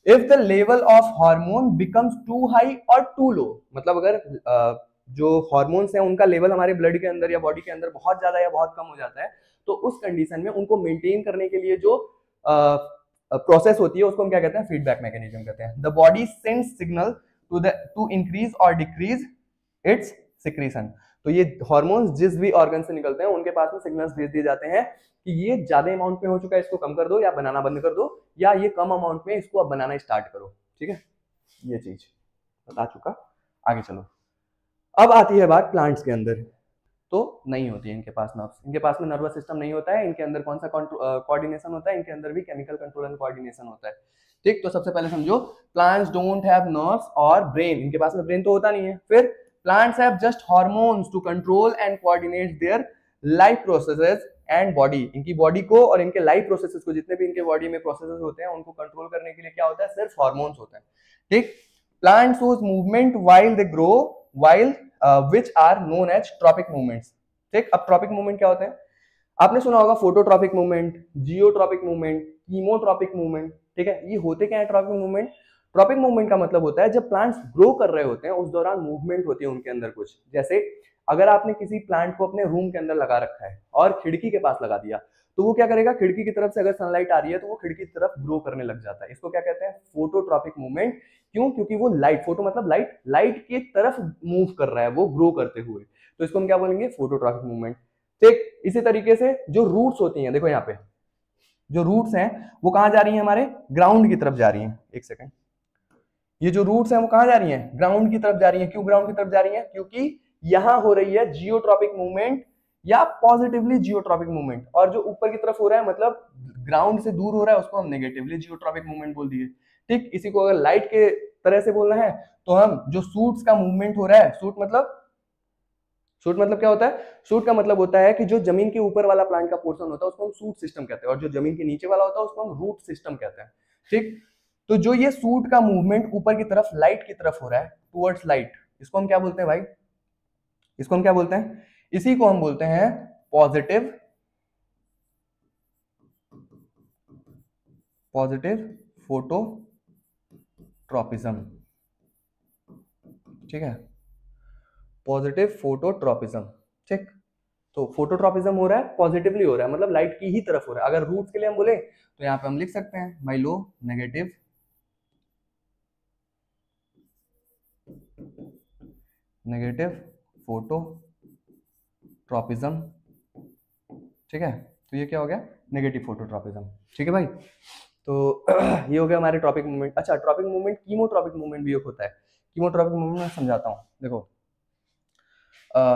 If the level of hormone becomes too high और टू लो, मतलब अगर जो हार्मोन्स हैं उनका लेवल हमारे ब्लड के अंदर या बॉडी के अंदर बहुत ज्यादा या बहुत कम हो जाता है, तो उस कंडीशन में उनको मेंटेन करने के लिए जो प्रोसेस होती है उसको हम क्या कहते हैं, फीडबैक मैकेनिज्म कहते हैं। The body sends signal to increase और डिक्रीज इट्स सिक्रीशन। तो ये हार्मोन्स जिस भी ऑर्गन से निकलते हैं उनके पास में सिग्नल्स भेज दिए जाते हैं कि ये ज्यादा अमाउंट में हो चुका है, इसको कम कर दो या बनाना बंद कर दो, या ये कम अमाउंट में इसको अब बनाना स्टार्ट करो, ठीक है। ये चीज बता चुका, आगे चलो। अब आती है बात प्लांट्स के अंदर, तो नहीं होती है इनके पास नर्व्स, इनके पास में नर्वस सिस्टम नहीं होता है, इनके अंदर कौन सा कोऑर्डिनेशन होता है, इनके अंदर भी केमिकल कंट्रोल एंड कोऑर्डिनेशन होता है, ठीक। तो सबसे पहले समझो, प्लांट्स डोंट हैव नर्व्स और ब्रेन, इनके पास में ब्रेन तो होता नहीं है। फिर plants have just hormones to control and coordinate their life processes and body. इनकी बॉडी को और इनके लाइफ प्रोसेसेस को, जितने भी इनके बॉडी में प्रोसेसेस होते हैं, उनको कंट्रोल करने के लिए क्या होता है, सिर्फ हार्मोन्स होते हैं। ठीक, plant shows movement while they grow, while which are known as tropic movements. ठीक, अब ट्रॉपिक मूवमेंट क्या होते हैं? आपने सुना होगा phototropic movement, geotropic movement, chemotropic movement. ठीक है, ये होते क्या है ट्रॉपिक मूवमेंट? ट्रॉपिक मूवमेंट का मतलब होता है जब प्लांट्स ग्रो कर रहे होते हैं उस दौरान मूवमेंट होती है उनके अंदर कुछ। जैसे अगर आपने किसी प्लांट को अपने रूम के अंदर लगा रखा है और खिड़की के पास लगा दिया, तो वो क्या करेगा, खिड़की की तरफ से अगर सनलाइट आ रही है तो वो खिड़की की तरफ ग्रो करने लग जाता है। इसको क्या कहते हैं? Phototropic movement. क्यों? क्योंकि वो लाइट, फोटो मतलब लाइट, लाइट की तरफ मूव कर रहा है वो ग्रो करते हुए, तो इसको हम क्या बोलेंगे? Phototropic movement. ठीक, इसी तरीके से जो रूट्स होती हैं, देखो यहाँ पे जो रूट्स हैं वो कहां जा रही हैं? हमारे ग्राउंड की तरफ जा रही हैं। एक सेकंड, ये जो रूट्स हैं वो कहां जा रही हैं? ग्राउंड की तरफ जा रही हैं। क्यों ग्राउंड की तरफ जा रही हैं? क्योंकि यहां हो रही है जियोट्रॉपिक मूवमेंट या पॉजिटिवली जियोट्रॉपिक मूवमेंट, और जो ऊपर की तरफ हो रहा है मतलब ग्राउंड से दूर हो रहा है उसको हम नेगेटिवली जियोट्रॉपिक मूवमेंट बोल दिए। ठीक, इसी को अगर लाइट के तरह से बोलना है तो हम जो सूट्स का मूवमेंट हो रहा है, सूट मतलब क्या होता है? सूट का मतलब होता है कि जो जमीन के ऊपर वाला प्लांट का पोर्शन होता है उसको हम सूट सिस्टम कहते हैं, और जो जमीन के नीचे वाला होता है उसको हम रूट सिस्टम कहते हैं। ठीक, तो जो ये सूट का मूवमेंट ऊपर की तरफ लाइट की तरफ हो रहा है, टुवर्ड्स लाइट, इसको हम क्या बोलते हैं भाई? इसको हम क्या बोलते हैं? इसी को हम बोलते हैं पॉजिटिव फोटोट्रॉपिज्म। ठीक है, पॉजिटिव फोटोट्रॉपिज्म। ठीक, तो फोटोट्रॉपिज्म हो रहा है, पॉजिटिवली हो रहा है, मतलब लाइट की ही तरफ हो रहा है। अगर रूट्स के लिए हम बोले तो यहाँ पे हम लिख सकते हैं भाई लो नेगेटिव फोटोट्रॉपिज्म। ठीक है, तो ये क्या हो गया? Negative phototropism. ठीक है भाई, तो ये हो गया हमारे ट्रॉपिक मूवमेंट। अच्छा, ट्रॉपिक मूवमेंट, कीमोट्रॉपिक मूवमेंट भी एक होता है। कीमोट्रॉपिक मूवमेंट मैं समझाता हूँ। देखो,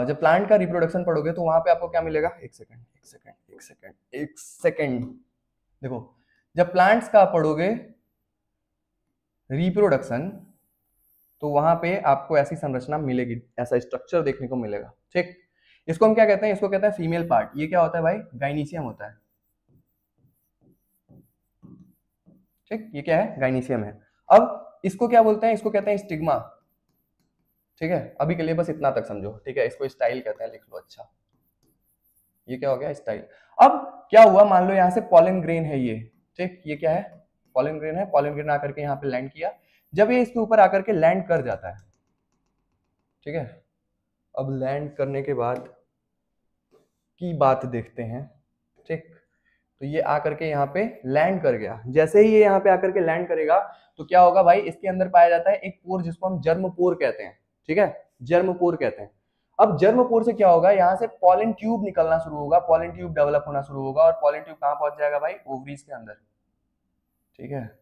जब प्लांट का रिप्रोडक्शन पढ़ोगे तो वहां पे आपको क्या मिलेगा? एक सेकेंड। देखो, जब प्लांट्स का पढ़ोगे रिप्रोडक्शन तो वहां पे आपको ऐसी संरचना मिलेगी, ऐसा स्ट्रक्चर देखने को मिलेगा। ठीक, इसको हम क्या कहते हैं? इसको कहते हैं फीमेल पार्ट। ये क्या होता है भाई? गाइनीशियम होता है। ठीक, ये क्या है? गाइनीशियम है। अब इसको क्या बोलते हैं? इसको कहते हैं स्टिग्मा। ठीक है, अभी के लिए बस इतना तक समझो। ठीक है, इसको स्टाइल कहते हैं, लिख लो। अच्छा, ये क्या हो गया? स्टाइल। अब क्या हुआ, मान लो यहाँ से पॉलन ग्रेन है ये। ठीक, ये क्या है? पॉलन ग्रेन है। पॉलन ग्रेन आकर के यहाँ पे लैंड किया। जब ये इसके ऊपर आकर के लैंड कर जाता है, ठीक है, अब लैंड करने के बाद की बात देखते हैं। ठीक, तो ये आकर के यहाँ पे लैंड कर गया। जैसे ही ये यहाँ पे आकर के लैंड करेगा तो क्या होगा भाई? इसके अंदर पाया जाता है एक पोर जिसको हम जर्म पोर कहते हैं। ठीक है, जर्म पोर कहते हैं। अब जर्म पोर से क्या होगा? यहाँ से पॉलन ट्यूब निकलना शुरू होगा, पॉलन ट्यूब डेवलप होना शुरू होगा, और पॉलन ट्यूब कहाँ पहुंच जाएगा भाई? ओवरीज के अंदर। ठीक है,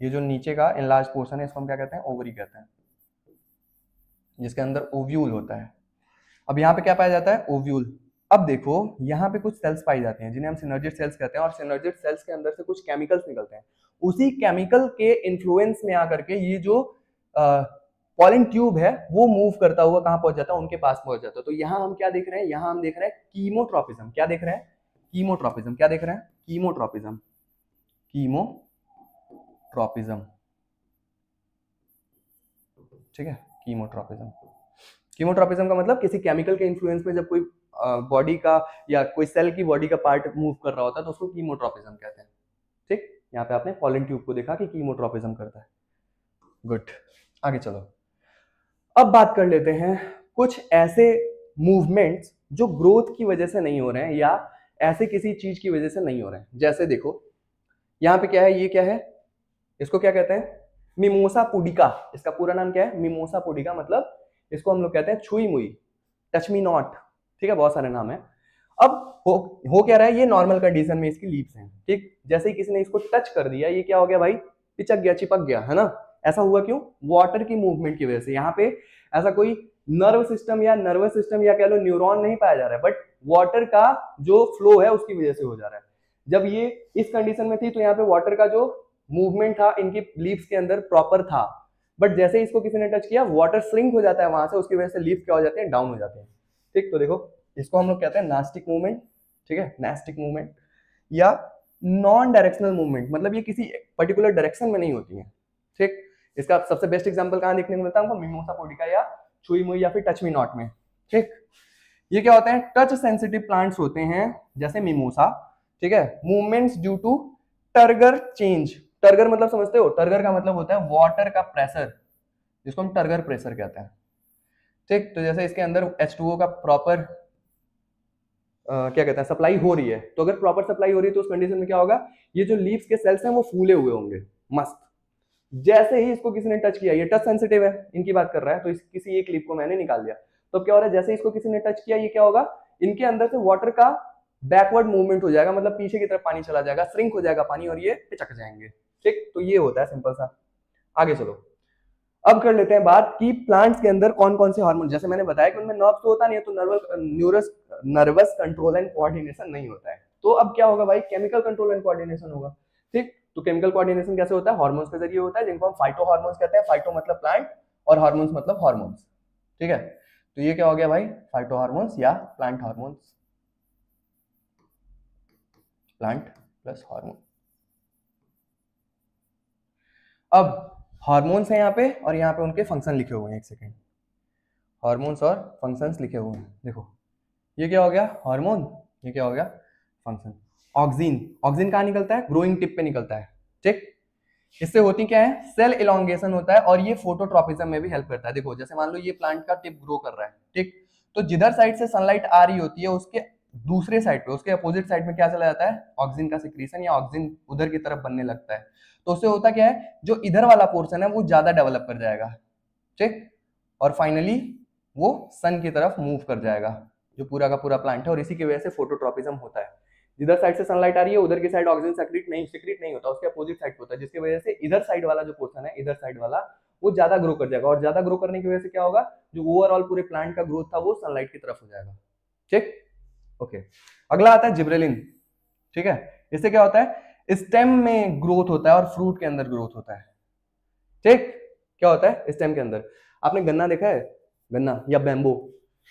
ये जो नीचे का इनलार्ज पोर्शन है इसको हम क्या कहते हैं? ओवरी कहते हैं, जिसके अंदर ओव्यूल होता है। अब यहाँ पे क्या पाया जाता है? ओव्यूल। अब देखो, यहाँ पे कुछ सेल्स पाई जाते हैं जिन्हें हम सिनर्जिड सेल्स कहते हैं, और सिनर्जिड सेल्स के अंदर से कुछ केमिकल्स निकलते हैं। उसी केमिकल के इन्फ्लुएंस में आकर के ये जो पॉलन ट्यूब है वो मूव करता हुआ कहाँ पहुंच जाता है? उनके पास पहुंच जाता है। तो यहाँ हम क्या देख रहे हैं? यहाँ हम देख रहे हैं कीमोट्रॉपिज्म। क्या देख रहे हैं? कीमोट्रॉपिज्म। क्या देख रहे हैं? कीमोट्रॉपिज्म। कीमोट्रॉपिज्म। ठीक है, कीमोट्रॉपिज्म। कीमोट्रॉपिज्म का मतलब किसी केमिकल के इन्फ्लुएंस में जब कोई बॉडी का या कोई सेल की बॉडी का पार्ट मूव कर रहा होता है तो उसको कीमोट्रॉपिज्म कहते हैं। ठीक, यहाँ पे आपने पॉलन ट्यूब को देखा कि कीमोट्रॉपिज्म करता है। गुड, आगे चलो। अब बात कर लेते हैं कुछ ऐसे मूवमेंट्स जो ग्रोथ की वजह से नहीं हो रहे हैं या ऐसे किसी चीज की वजह से नहीं हो रहे हैं। जैसे देखो, यहाँ पे क्या है? ये क्या है? इसको क्या कहते हैं? Mimosa pudica. इसका पूरा नाम क्या है? Mimosa pudica. मतलब इसको हम लोग कहते हैं छुई मुई, टच मी नॉट। ठीक है, बहुत सारे नाम है। अब हो क्या रहा है? ये नॉर्मल कंडीशन में इसकी लीव्स हैं। ठीक, जैसे ही किसी ने इसको टच कर दिया, ये क्या हो गया भाई? पिचक गया, चिपक गया, है ना? ऐसा हुआ क्यों? वाटर की मूवमेंट की वजह से। यहाँ पे ऐसा कोई नर्व सिस्टम या नर्वस सिस्टम या कह लो न्यूरॉन नहीं पाया जा रहा है, बट वाटर का जो फ्लो है उसकी वजह से हो जा रहा है। जब ये इस कंडीशन में थी तो यहाँ पे वाटर का जो मूवमेंट था इनकी लीव्स के अंदर प्रॉपर था। बट जैसे ही इसको किसी ने टच किया वाटर श्रिंक हो जाता है वहां से, उसकी वजह से लीफ क्या हो जाते हैं, डाउन हो जाते हैं। ठीक, तो देखो इसको हम लोग कहते हैं नास्टिक मूवमेंट। ठीक है, नास्टिक मूवमेंट या नॉन डायरेक्शनल मूवमेंट, मतलब ये किसी पर्टिकुलर डायरेक्शन में नहीं होती है। ठीक, इसका सबसे बेस्ट एग्जांपल कहां देखने को मिलता है हमको, मिमोसा पोडिका या छुई मुई या फिर टच मी नॉट में। ठीक, ये क्या होते हैं, टच सेंसिटिव प्लांट्स होते हैं जैसे मिमोसा। ठीक है, movements due to turgor change. Turgor मतलब समझते हो, टर्गर का मतलब होता है वाटर का प्रेशर, जिसको हम टर्गर प्रेशर कहते हैं। ठीक, तो जैसे इसके अंदर H2O का प्रॉपर क्या कहते हैं सप्लाई हो रही है, तो अगर प्रॉपर सप्लाई हो रही है तो उस कंडीशन में क्या होगा, ये जो लीव्स के सेल्स हैं वो फूले हुए होंगे मस्त। जैसे ही इसको किसी ने टच किया, ये टच सेंसिटिव है, इनकी बात कर रहा है, तो किसी एक लीफ को मैंने निकाल दिया, तो क्या हो रहा है, जैसे इसको किसी ने टच किया, ये क्या होगा, इनके अंदर से वाटर का बैकवर्ड मूवमेंट हो जाएगा, मतलब पीछे की तरफ पानी चला जाएगा, श्रिंक हो जाएगा पानी और ये पिचक जाएंगे। ठीक, तो ये होता है सिंपल सा। आगे चलो, अब कर लेते हैं बात कि प्लांट्स के अंदर कौन कौन से हार्मोन, जैसे मैंने बताया कि उनमें नर्व्स तो होता नहीं है, तो नर्वस कंट्रोल एंड कोऑर्डिनेशन नहीं होता है। तो अब क्या होगा भाई, केमिकल कंट्रोल एंड कोऑर्डिनेशन होगा। ठीक, तो केमिकल कोऑर्डिनेशन कैसे होता है, हार्मोन्स के जरिए होता है, जिनको हम फाइटो हार्मोन्स कहते हैं। फाइटो मतलब प्लांट और हार्मोन्स मतलब हार्मोन्स। ठीक है, तो ये क्या हो गया भाई, फाइटो हार्मोन्स या plant hormones, plant plus hormone. अब हार्मोन्स हैं यहाँ पे और यहाँ पे उनके फंक्शन लिखे हुए हैं, एक सेकेंड, हार्मोन्स और फंक्शंस लिखे हुए हैं। देखो ये क्या हो गया हार्मोन, ये क्या हो गया फंक्शन। ऑक्सीन, ऑक्सीन कहाँ निकलता है, ग्रोइंग टिप पे निकलता है। ठीक, इससे होती क्या है, सेल इलोंगेशन होता है और ये फोटोट्रॉपिज्म में भी हेल्प करता है। देखो जैसे मान लो ये प्लांट का टिप ग्रो कर रहा है, ठीक, तो जिधर साइड से सनलाइट आ रही होती है उसके दूसरे साइड पे, उसके अपोजिट साइड में क्या चला जाता है, ऑक्सीजन का सिक्रीशन या ऑक्सीजन उधर की तरफ बनने लगता है। तो उससे होता क्या है, जो इधर वाला पोर्शन है वो ज्यादा डेवलप कर जाएगा। ठीक, और फाइनली वो सन की तरफ मूव कर जाएगा, जो पूरा का पूरा प्लांट है, और इसी की वजह से फोटोट्रॉपिज्म होता है। जिधर साइड से सनलाइट आ रही है उधर की साइड ऑक्सीजन सिक्रीट नहीं होता, उसके अपोजिट साइड पे होता है, जिसकी वजह से इधर साइड वाला जो पोर्शन है, इधर साइड वाला, वो ज्यादा ग्रो कर जाएगा, और ज्यादा ग्रो करने की वजह से क्या होगा, जो ओवरऑल पूरे प्लांट का ग्रोथ था वो सनलाइट की तरफ हो जाएगा। ठीक, ओके, अगला आता है जिब्रेलिन। ठीक है, इससे क्या होता है, स्टेम में ग्रोथ होता है और फ्रूट के अंदर ग्रोथ होता है। ठीक, क्या होता है स्टेम के अंदर, आपने गन्ना देखा है, गन्ना या बैम्बो,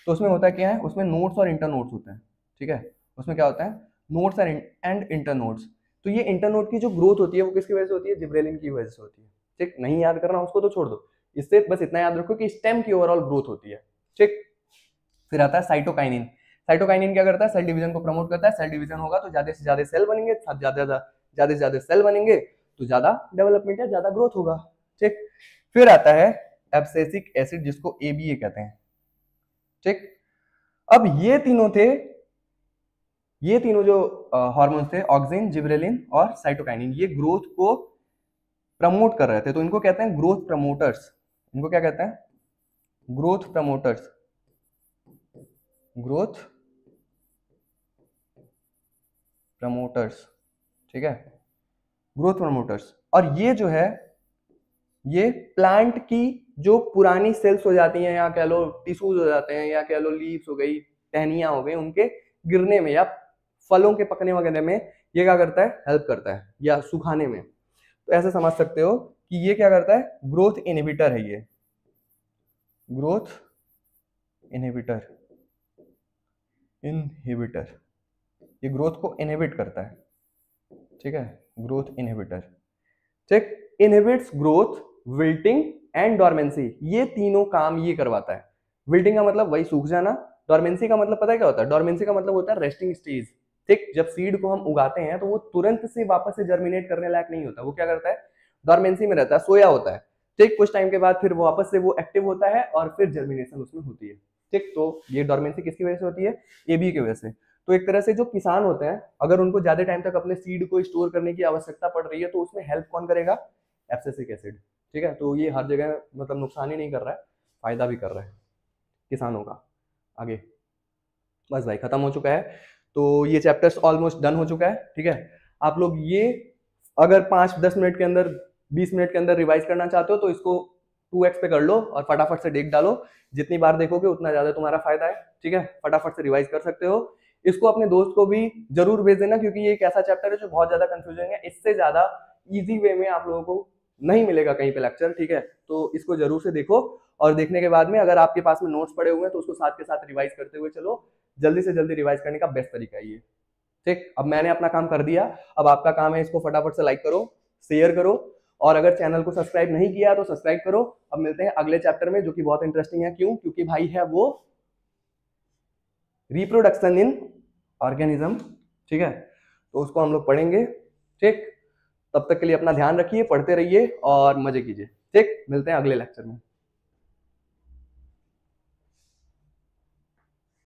तो उसमें होता है क्या है, उसमें नोट्स और इंटर नोट्स होते हैं। ठीक है, उसमें क्या होता है, नोट्स एंड इंटर नोट्स। तो ये इंटर नोट की जो ग्रोथ होती है वो किसकी वजह से होती है, जिब्रेलिन की वजह से होती है। ठीक, नहीं याद करना उसको तो छोड़ दो, इससे बस इतना याद रखो कि स्टेम की ओवरऑल ग्रोथ होती है। ठीक, फिर आता है साइटोकाइनिन। साइटोकाइनिन क्या करता है, सेल डिवीजन को प्रमोट करता है। सेल डिवीजन होगा तो ज्यादा से ज्यादा सेल बनेंगे, ज्यादा से ज्यादा सेल बनेंगे तो ज्यादा डेवलपमेंट या ज्यादा ग्रोथ होगा। ठीक, फिर आता है एब्सिसिक एसिड, जिसको ABA कहते हैं। ठीक, अब ये तीनों जो हार्मोन्स थे, ऑक्सीन, जिब्रेलिन और साइटोकाइनिन, ये ग्रोथ को प्रमोट कर रहे थे, तो इनको कहते हैं ग्रोथ प्रमोटर्स। इनको क्या कहते हैं, ग्रोथ प्रमोटर्स, ग्रोथ प्रमोटर्स। ठीक है, ग्रोथ प्रमोटर्स। और ये जो है, ये प्लांट की जो पुरानी सेल्स हो जाती हैं, या कह लो टिश्यूज हो जाते हैं, या कह लो लीव्स हो गई, टहनियां हो गई, उनके गिरने में या फलों के पकने वगैरह में ये क्या करता है, हेल्प करता है, या सुखाने में। तो ऐसे समझ सकते हो कि ये क्या करता है, ग्रोथ इनहिबिटर है। ये ग्रोथ इनहिबिटर, ये ग्रोथ को इनहिबिट करता है। ठीक है, ग्रोथ इनहिबिटर। ठीक, inhibits growth, wilting and dormancy, ये तीनों काम ये करवाता है। विल्टिंग का मतलब वही सूख जाना, डॉर्मेंसी का मतलब पता है क्या होता है, डॉर्मेंसी का मतलब होता है रेस्टिंग स्टेज। ठीक, जब सीड को हम उगाते हैं तो वो तुरंत से वापस से जर्मिनेट करने लायक नहीं होता, वो क्या करता है, डॉर्मेंसी में रहता है, सोया होता है। ठीक, कुछ टाइम के बाद फिर वापस से वो एक्टिव होता है और फिर जर्मिनेशन उसमें होती है। ठीक, तो ये डॉर्मेंसी किसकी वजह से होती है, AB की वजह से। तो एक तरह से जो किसान होते हैं, अगर उनको ज्यादा टाइम तक अपने सीड को स्टोर करने की आवश्यकता पड़ रही है तो उसमें हेल्प कौन करेगा, एब्सिसिक एसिड। ठीक है, तो ये हर जगह मतलब नुकसान ही नहीं कर रहा है, फायदा भी कर रहा है किसानों का। आगे बस भाई खत्म हो चुका है, तो ये चैप्टर्स ऑलमोस्ट डन हो चुका है। ठीक है, आप लोग ये अगर 5-10 मिनट के अंदर, 20 मिनट के अंदर रिवाइज करना चाहते हो तो इसको 2x पे कर लो और फटाफट से देख डालो। जितनी बार देखोगे उतना ज्यादा तुम्हारा फायदा है। ठीक है, फटाफट से रिवाइज कर सकते हो। इसको अपने दोस्त को भी जरूर भेज देना, क्योंकि ये एक ऐसा चैप्टर है जो बहुत ज्यादा कंफ्यूजिंग है। इससे ज्यादा इजी वे में आप लोगों को नहीं मिलेगा कहीं पे लेक्चर, ठीक है। तो इसको जरूर से देखो, और देखने के बाद में अगर आपके पास में नोट्स पड़े हुए हैं तो उसको साथ के साथ रिवाइज करते हुए चलो। जल्दी से जल्दी रिवाइज करने का बेस्ट तरीका है ये, ठीक। अब मैंने अपना काम कर दिया, अब आपका काम है इसको फटाफट से लाइक करो, शेयर करो, और अगर चैनल को सब्सक्राइब नहीं किया तो सब्सक्राइब करो। अब मिलते हैं अगले चैप्टर में जो कि बहुत इंटरेस्टिंग है। क्यों? क्योंकि भाई है वो रिप्रोडक्शन इन ऑर्गेनिज्म, ठीक है। तो उसको हम लोग पढ़ेंगे, ठीक। तब तक के लिए अपना ध्यान रखिए, पढ़ते रहिए और मजे कीजिए, ठीक। मिलते हैं अगले लेक्चर में।